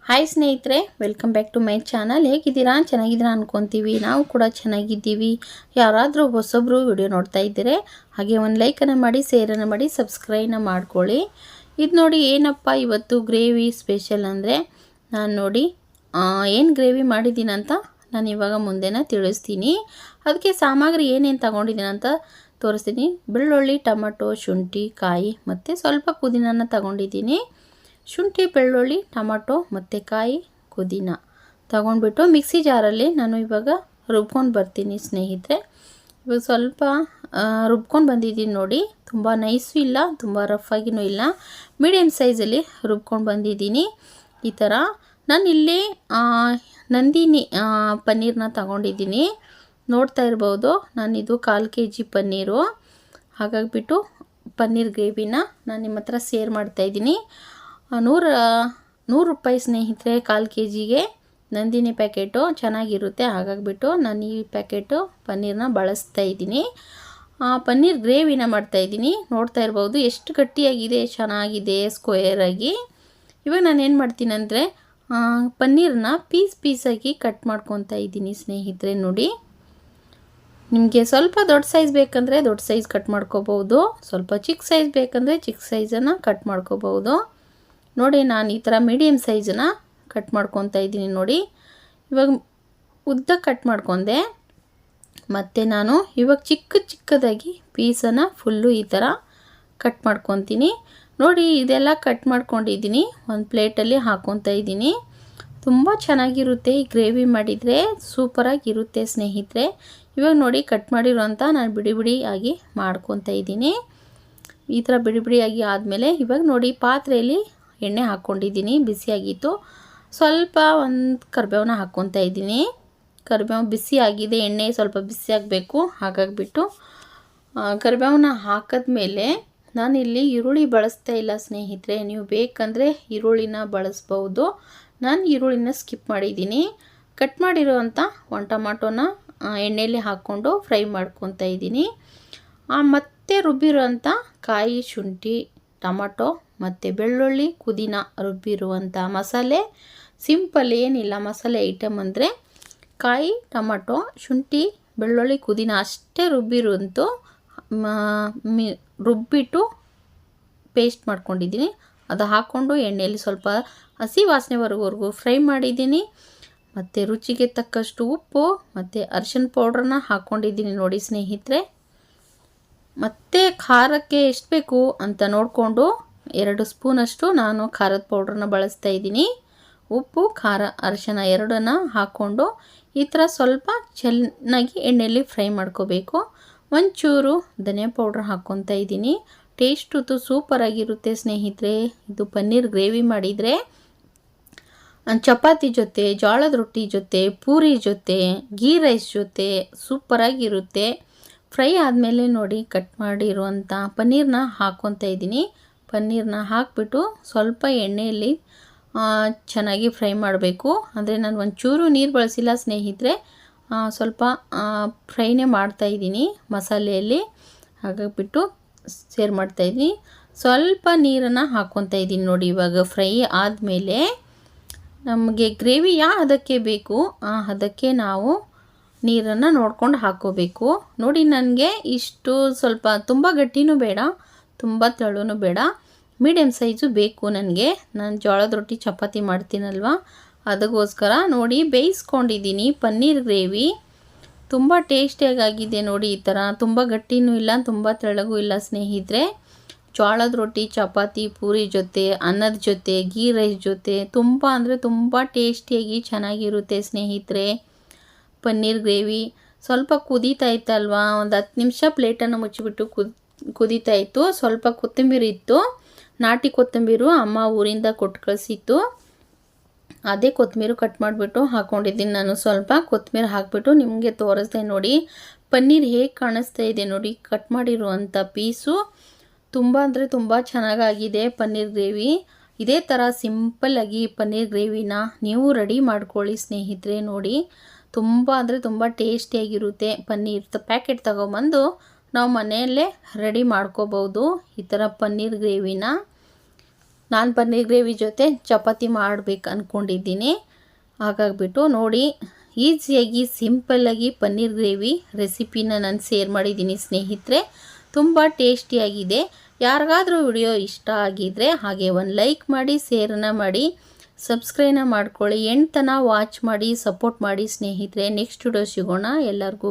Hi ಸ್ನೇಹಿತರೆ, welcome back to my channel. ಹೇಗಿದ್ದೀರಾ? ಚೆನ್ನಾಗಿದ್ದೀರಾ ಅನ್ಕೊತೀವಿ. ನಾವು ಕೂಡ ಚೆನ್ನಾಗಿದ್ದೀವಿ. ಯಾರಾದರೂ ಹೊಸೊಬ್ಬರು ವಿಡಿಯೋ ನೋಡ್ತಾ ಇದ್ದರೆ ಹಾಗೆ ಒಂದು ಲೈಕನ್ನು ಮಾಡಿ, ಶೇರನ್ನು ಮಾಡಿ, ಸಬ್ಸ್ಕ್ರೈಬನ್ನು ಮಾಡ್ಕೊಳ್ಳಿ. ಇದು ನೋಡಿ ಏನಪ್ಪ ಇವತ್ತು ಗ್ರೇವಿ ಸ್ಪೆಷಲ್ ಅಂದರೆ, ನಾನು ನೋಡಿ ಏನು ಗ್ರೇವಿ ಮಾಡಿದ್ದೀನಿ ಅಂತ ನಾನು ಇವಾಗ ಮುಂದೆನ ತಿಳಿಸ್ತೀನಿ. ಅದಕ್ಕೆ ಸಾಮಗ್ರಿ ಏನೇನು ತಗೊಂಡಿದ್ದೀನಿ ಅಂತ ತೋರಿಸ್ತೀನಿ. ಬೆಳ್ಳುಳ್ಳಿ, ಟೊಮೆಟೊ, ಶುಂಠಿ, ಕಾಯಿ ಮತ್ತು ಸ್ವಲ್ಪ ಪುದೀನನ ತಗೊಂಡಿದ್ದೀನಿ. ಶುಂಠಿ, ಬೆಳ್ಳುಳ್ಳಿ, ಟೊಮೆಟೊ ಮತ್ತು ಕಾಯಿ, ಪುದೀನ ತಗೊಂಡ್ಬಿಟ್ಟು ಮಿಕ್ಸಿ ಜಾರಲ್ಲಿ ನಾನು ಇವಾಗ ರುಬ್ಕೊಂಡು ಬರ್ತೀನಿ ಸ್ನೇಹಿತರೆ. ಇವಾಗ ಸ್ವಲ್ಪ ರುಬ್ಕೊಂಡು ಬಂದಿದ್ದೀನಿ ನೋಡಿ. ತುಂಬ ನೈಸು ಇಲ್ಲ, ತುಂಬ ರಫಾಗಿನೂ ಇಲ್ಲ, ಮೀಡಿಯಮ್ ಸೈಜಲ್ಲಿ ರುಬ್ಕೊಂಡು ಬಂದಿದ್ದೀನಿ. ಈ ಥರ ನಾನಿಲ್ಲಿ ನಂದಿನಿ ಪನ್ನೀರನ್ನ ತಗೊಂಡಿದ್ದೀನಿ. ನೋಡ್ತಾ ಇರ್ಬೋದು, ನಾನಿದು 1/4 kg ಪನ್ನೀರು. ಹಾಗಾಗಿಬಿಟ್ಟು ಪನ್ನೀರ್ ಗ್ರೇವಿನ ನಾನು ನಿಮ್ಮ ಹತ್ರ ಶೇರ್ ಮಾಡ್ತಾಯಿದ್ದೀನಿ. 100 ರೂಪಾಯಿ ಸ್ನೇಹಿತರೆ 1/4 kgಗೆ ನಂದಿನಿ ಪ್ಯಾಕೆಟು ಚೆನ್ನಾಗಿರುತ್ತೆ. ಹಾಗಾಗಿಬಿಟ್ಟು ನಾನು ಈ ಪ್ಯಾಕೆಟು ಪನ್ನೀರನ್ನ ಬಳಸ್ತಾ ಇದ್ದೀನಿ. ಪನ್ನೀರ್ ಗ್ರೇವಿನ ಮಾಡ್ತಾಯಿದ್ದೀನಿ. ನೋಡ್ತಾ ಇರ್ಬೋದು ಎಷ್ಟು ಗಟ್ಟಿಯಾಗಿದೆ, ಚೆನ್ನಾಗಿದೆ ಸ್ಕ್ವೇರಾಗಿ. ಇವಾಗ ನಾನು ಏನು ಮಾಡ್ತೀನಿ ಅಂದರೆ ಪನ್ನೀರನ್ನ ಪೀಸಾಗಿ ಕಟ್ ಮಾಡ್ಕೊತಾ ಇದ್ದೀನಿ ಸ್ನೇಹಿತರೆ. ನೋಡಿ, ನಿಮಗೆ ಸ್ವಲ್ಪ ದೊಡ್ಡ ಸೈಜ್ ಬೇಕಂದರೆ ದೊಡ್ಡ ಸೈಜ್ ಕಟ್ ಮಾಡ್ಕೋಬೋದು, ಸ್ವಲ್ಪ ಚಿಕ್ಕ ಸೈಜ್ ಬೇಕಂದರೆ ಚಿಕ್ಕ ಸೈಜನ್ನು ಕಟ್ ಮಾಡ್ಕೋಬೋದು. ನೋಡಿ, ನಾನು ಈ ಥರ ಮೀಡಿಯಮ್ ಸೈಜನ್ನು ಕಟ್ ಮಾಡ್ಕೊತಾ ಇದ್ದೀನಿ. ನೋಡಿ, ಇವಾಗ ಉದ್ದ ಕಟ್ ಮಾಡ್ಕೊಂಡೆ. ಮತ್ತು ನಾನು ಇವಾಗ ಚಿಕ್ಕದಾಗಿ ಪೀಸನ್ನು ಫುಲ್ಲು ಈ ಥರ ಕಟ್ ಮಾಡ್ಕೊತೀನಿ. ನೋಡಿ, ಇದೆಲ್ಲ ಕಟ್ ಮಾಡ್ಕೊಂಡಿದ್ದೀನಿ. ಒಂದು ಪ್ಲೇಟಲ್ಲಿ ಹಾಕ್ಕೊತಾ ಇದ್ದೀನಿ. ತುಂಬ ಚೆನ್ನಾಗಿರುತ್ತೆ ಈ ಗ್ರೇವಿ ಮಾಡಿದರೆ, ಸೂಪರಾಗಿರುತ್ತೆ ಸ್ನೇಹಿತರೆ. ಇವಾಗ ನೋಡಿ, ಕಟ್ ಮಾಡಿರೋಂಥ ನಾನು ಬಿಡಿಯಾಗಿ ಮಾಡ್ಕೊತಾ ಇದ್ದೀನಿ. ಈ ಥರ ಬಿಡಿಯಾಗಿ ಆದಮೇಲೆ ಇವಾಗ ನೋಡಿ ಪಾತ್ರೆಯಲ್ಲಿ ಎಣ್ಣೆ ಹಾಕ್ಕೊಂಡಿದ್ದೀನಿ, ಬಿಸಿಯಾಗಿತ್ತು. ಸ್ವಲ್ಪ ಒಂದು ಕರಿಬೇವನ್ನ ಹಾಕ್ಕೊತಾ ಇದ್ದೀನಿ. ಕರಿಬೇವು ಬಿಸಿ ಆಗಿದೆ, ಎಣ್ಣೆ ಸ್ವಲ್ಪ ಬಿಸಿ ಆಗಬೇಕು. ಹಾಗಾಗಿಬಿಟ್ಟು ಕರಿಬೇವನ್ನ ಹಾಕಿದ್ಮೇಲೆ ನಾನಿಲ್ಲಿ ಈರುಳ್ಳಿ ಬಳಸ್ತಾ ಇಲ್ಲ ಸ್ನೇಹಿತರೆ. ನೀವು ಬೇಕಂದರೆ ಈರುಳ್ಳಿನ ಬಳಸ್ಬೋದು. ನಾನು ಈರುಳ್ಳಿನ ಸ್ಕಿಪ್ ಮಾಡಿದ್ದೀನಿ. ಕಟ್ ಮಾಡಿರೋವಂಥ ಒಂದು ಟೊಮಾಟೋನ ಎಣ್ಣೆಯಲ್ಲಿ ಹಾಕ್ಕೊಂಡು ಫ್ರೈ ಮಾಡ್ಕೊತಾ ಇದ್ದೀನಿ. ಮತ್ತು ರುಬ್ಬಿರೋವಂಥ ಕಾಯಿ, ಶುಂಠಿ, ಟೊಮಾಟೊ ಮತ್ತು ಬೆಳ್ಳುಳ್ಳಿ, ಪುದೀನ ರುಬ್ಬಿರುವಂಥ ಮಸಾಲೆ. ಸಿಂಪಲ್, ಏನಿಲ್ಲ ಮಸಾಲೆ ಐಟಮ್ ಅಂದರೆ ಕಾಯಿ, ಟೊಮಾಟೊ, ಶುಂಠಿ, ಬೆಳ್ಳುಳ್ಳಿ, ಪುದೀನ ಅಷ್ಟೇ ರುಬ್ಬಿರುವಂಥ ರುಬ್ಬಿಟ್ಟು ಪೇಸ್ಟ್ ಮಾಡ್ಕೊಂಡಿದ್ದೀನಿ. ಅದು ಹಾಕ್ಕೊಂಡು ಎಣ್ಣೆಯಲ್ಲಿ ಸ್ವಲ್ಪ ಹಸಿ ವಾಸನೆವರೆಗೂ ಫ್ರೈ ಮಾಡಿದ್ದೀನಿ. ಮತ್ತು ರುಚಿಗೆ ತಕ್ಕಷ್ಟು ಉಪ್ಪು ಮತ್ತು ಅರಿಶಿನ ಪೌಡ್ರನ್ನ ಹಾಕ್ಕೊಂಡಿದ್ದೀನಿ ನೋಡಿ ಸ್ನೇಹಿತರೆ. ಮತ್ತು ಖಾರಕ್ಕೆ ಎಷ್ಟು ಬೇಕು ಅಂತ ನೋಡಿಕೊಂಡು 2 ಸ್ಪೂನಷ್ಟು ನಾನು ಖಾರದ ಪೌಡ್ರನ್ನ ಬಳಸ್ತಾ ಇದ್ದೀನಿ. ಉಪ್ಪು, ಖಾರ, ಅರಿಶಿನ ಎರಡನ್ನ ಹಾಕ್ಕೊಂಡು ಈ ಥರ ಸ್ವಲ್ಪ ಚೆನ್ನಾಗಿ ಎಣ್ಣೆಯಲ್ಲಿ ಫ್ರೈ ಮಾಡ್ಕೋಬೇಕು. ಒಂಚೂರು ಧನಿಯಾ ಪೌಡ್ರ್ ಹಾಕ್ಕೊತಾ ಇದ್ದೀನಿ. ಟೇಸ್ಟು ಸೂಪರಾಗಿರುತ್ತೆ ಸ್ನೇಹಿತರೆ. ಇದು ಪನ್ನೀರ್ ಗ್ರೇವಿ ಮಾಡಿದರೆ ಚಪಾತಿ ಜೊತೆ, ಜೋಳದ ರೊಟ್ಟಿ ಜೊತೆ, ಪೂರಿ ಜೊತೆ, ಗೀ ರೈಸ್ ಜೊತೆ ಸೂಪರಾಗಿರುತ್ತೆ. ಫ್ರೈ ಆದಮೇಲೆ ನೋಡಿ, ಕಟ್ ಮಾಡಿರುವಂಥ ಪನ್ನೀರನ್ನ ಹಾಕ್ಕೊತಾ ಇದ್ದೀನಿ. ಪನ್ನೀರನ್ನ ಹಾಕಿಬಿಟ್ಟು ಸ್ವಲ್ಪ ಎಣ್ಣೆಯಲ್ಲಿ ಚೆನ್ನಾಗಿ ಫ್ರೈ ಮಾಡಬೇಕು. ಅಂದರೆ ನಾನು ಒಂಚೂರು ನೀರು ಬಳಸಿಲ್ಲ ಸ್ನೇಹಿತರೆ, ಸ್ವಲ್ಪ ಫ್ರೈನೇ ಮಾಡ್ತಾಯಿದ್ದೀನಿ ಮಸಾಲೆಯಲ್ಲಿ. ಹಾಗಾಗಿಬಿಟ್ಟು ಸೇರ್ ಮಾಡ್ತಾಯಿದ್ದೀನಿ. ಸ್ವಲ್ಪ ನೀರನ್ನು ಹಾಕ್ಕೊತಾ ಇದ್ದೀನಿ. ನೋಡಿ, ಇವಾಗ ಫ್ರೈ ಆದಮೇಲೆ ನಮಗೆ ಗ್ರೇವಿ ಅದಕ್ಕೆ ಬೇಕು ಅದಕ್ಕೆ ನಾವು ನೀರನ್ನು ನೋಡ್ಕೊಂಡು ಹಾಕ್ಕೋಬೇಕು. ನೋಡಿ, ನನಗೆ ಇಷ್ಟು ಸ್ವಲ್ಪ ತುಂಬ ಗಟ್ಟಿನೂ ಬೇಡ, ತುಂಬ ತೆಳುನೂ ಬೇಡ, ಮೀಡಿಯಮ್ ಸೈಜು ಬೇಕು ನನಗೆ. ನಾನು ಜೋಳದ ರೊಟ್ಟಿ ಚಪಾತಿ ಮಾಡ್ತೀನಲ್ವ, ಅದಕ್ಕೋಸ್ಕರ ನೋಡಿ ಬೇಯಿಸ್ಕೊಂಡಿದ್ದೀನಿ. ಪನ್ನೀರ್ ಗ್ರೇವಿ ತುಂಬ ಟೇಸ್ಟಿಯಾಗಿದೆ ನೋಡಿ. ಈ ಥರ ತುಂಬ ಗಟ್ಟಿನೂ ಇಲ್ಲ, ತುಂಬ ತೆಳಗೂ ಇಲ್ಲ ಸ್ನೇಹಿತರೆ. ಜೋಳದ ರೊಟ್ಟಿ, ಚಪಾತಿ, ಪೂರಿ ಜೊತೆ, ಅನ್ನದ ಜೊತೆ, ಗೀ ರೈಸ್ ಜೊತೆ ತುಂಬ ಅಂದರೆ ತುಂಬ ಟೇಸ್ಟಿಯಾಗಿ ಚೆನ್ನಾಗಿರುತ್ತೆ ಸ್ನೇಹಿತರೆ. ಪನ್ನೀರ್ ಗ್ರೇವಿ ಸ್ವಲ್ಪ ಕುದೀತಾ ಇತ್ತಲ್ವ, ಒಂದು 10 ನಿಮಿಷ ಪ್ಲೇಟನ್ನು ಮುಚ್ಚಿಬಿಟ್ಟು ಕುದೀತಾ ಇತ್ತು. ಸ್ವಲ್ಪ ಕೊತ್ತಂಬರಿ ಇತ್ತು, ನಾಟಿ ಕೊತ್ತಂಬರಿ ಅಮ್ಮ ಊರಿಂದ ಕೊಟ್ಟು ಕಳಿಸಿತ್ತು. ಅದೇ ಕೊತ್ತಂಬರಿ ಕಟ್ ಮಾಡಿಬಿಟ್ಟು ಹಾಕ್ಕೊಂಡಿದ್ದೀನಿ. ನಾನು ಸ್ವಲ್ಪ ಕೊತ್ತಂಬರಿ ಹಾಕಿಬಿಟ್ಟು ನಿಮಗೆ ತೋರಿಸ್ದೆ ನೋಡಿ. ಪನ್ನೀರ್ ಹೇಗೆ ಕಾಣಿಸ್ತಾ ಇದೆ ನೋಡಿ, ಕಟ್ ಮಾಡಿರುವಂಥ ಪೀಸು ತುಂಬ ಅಂದರೆ ತುಂಬ ಚೆನ್ನಾಗಾಗಿದೆ ಪನ್ನೀರ್ ಗ್ರೇವಿ. ಇದೇ ಥರ ಸಿಂಪಲ್ಲಾಗಿ ಪನ್ನೀರ್ ಗ್ರೇವಿನ ನೀವು ರೆಡಿ ಮಾಡ್ಕೊಳ್ಳಿ ಸ್ನೇಹಿತರೆ. ನೋಡಿ, ತುಂಬ ಅಂದರೆ ತುಂಬ ಟೇಸ್ಟಿಯಾಗಿರುತ್ತೆ. ಪನ್ನೀರ್ ಪ್ಯಾಕೆಟ್ ತಗೊಬಂದು ನಾವು ಮನೆಯಲ್ಲೇ ರೆಡಿ ಮಾಡ್ಕೋಬೋದು ಈ ಥರ ಪನ್ನೀರ್ ಗ್ರೇವಿನ. ನಾನು ಪನ್ನೀರ್ ಗ್ರೇವಿ ಜೊತೆ ಚಪಾತಿ ಮಾಡಬೇಕು ಅಂದ್ಕೊಂಡಿದ್ದೀನಿ. ಹಾಗಾಗಿಬಿಟ್ಟು ನೋಡಿ, ಈಸಿಯಾಗಿ ಸಿಂಪಲ್ಲಾಗಿ ಪನ್ನೀರ್ ಗ್ರೇವಿ ರೆಸಿಪಿನ ನಾನು ಶೇರ್ ಮಾಡಿದ್ದೀನಿ ಸ್ನೇಹಿತರೆ. ತುಂಬ ಟೇಸ್ಟಿಯಾಗಿದೆ. ಯಾರಿಗಾದರೂ ವಿಡಿಯೋ ಇಷ್ಟ ಆಗಿದ್ದರೆ ಹಾಗೆ ಒಂದು ಲೈಕ್ ಮಾಡಿ, ಶೇರನ್ನು ಮಾಡಿ, ಸಬ್ಸ್ಕ್ರೈಬ್ನ ಮಾಡ್ಕೊಳ್ಳಿ. ಎಂಡ್ ತನಕ ವಾಚ್ ಮಾಡಿ ಸಪೋರ್ಟ್ ಮಾಡಿ ಸ್ನೇಹಿತರೆ. ನೆಕ್ಸ್ಟ್ ವಿಡಿಯೋ ಸಿಗೋಣ. ಎಲ್ಲರಿಗೂ